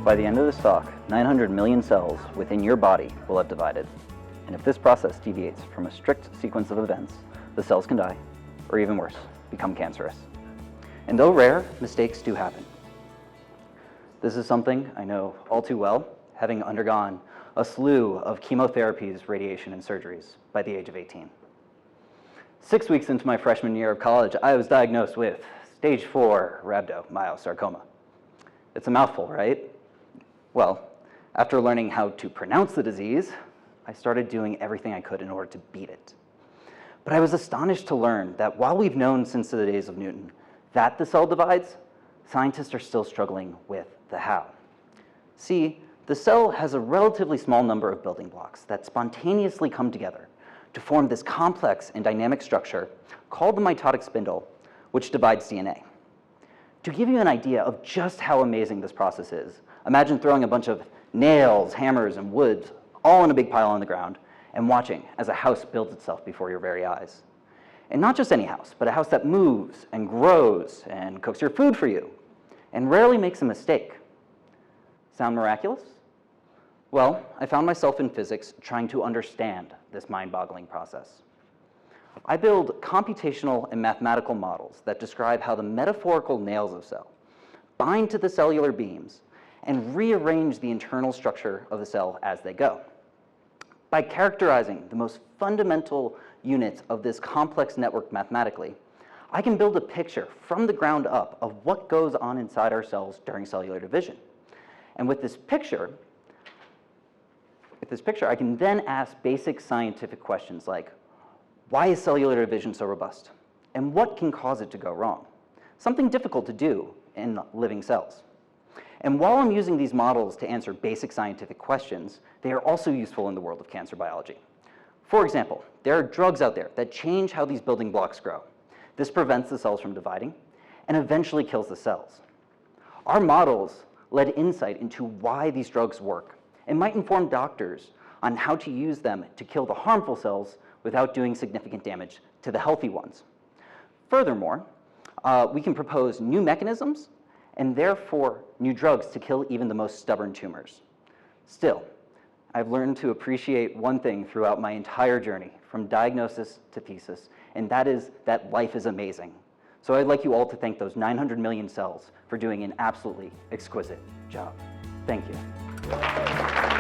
By the end of this talk, 900 million cells within your body will have divided. And if this process deviates from a strict sequence of events, the cells can die, or even worse, become cancerous. And though rare, mistakes do happen. This is something I know all too well, having undergone a slew of chemotherapies, radiation, and surgeries by the age of 18. 6 weeks into my freshman year of college, I was diagnosed with stage 4 rhabdomyosarcoma. It's a mouthful, right? Well, after learning how to pronounce the disease, I started doing everything I could in order to beat it. But I was astonished to learn that while we've known since the days of Newton that the cell divides, scientists are still struggling with the how. See, the cell has a relatively small number of building blocks that spontaneously come together to form this complex and dynamic structure called the mitotic spindle, which divides DNA. To give you an idea of just how amazing this process is, imagine throwing a bunch of nails, hammers, and wood all in a big pile on the ground and watching as a house builds itself before your very eyes. And not just any house, but a house that moves and grows and cooks your food for you and rarely makes a mistake. Sound miraculous? Well, I found myself in physics trying to understand this mind-boggling process. I build computational and mathematical models that describe how the metaphorical nails of cell bind to the cellular beams and rearrange the internal structure of the cell as they go. By characterizing the most fundamental units of this complex network mathematically, I can build a picture from the ground up of what goes on inside our cells during cellular division. And with this picture, I can then ask basic scientific questions like, why is cellular division so robust? And what can cause it to go wrong? Something difficult to do in living cells. And while I'm using these models to answer basic scientific questions, they are also useful in the world of cancer biology. For example, there are drugs out there that change how these building blocks grow. This prevents the cells from dividing and eventually kills the cells. Our models led insight into why these drugs work and might inform doctors on how to use them to kill the harmful cells without doing significant damage to the healthy ones. Furthermore, we can propose new mechanisms and therefore new drugs to kill even the most stubborn tumors. Still, I've learned to appreciate one thing throughout my entire journey, from diagnosis to thesis, and that is that life is amazing. So I'd like you all to thank those 900 million cells for doing an absolutely exquisite job. Thank you.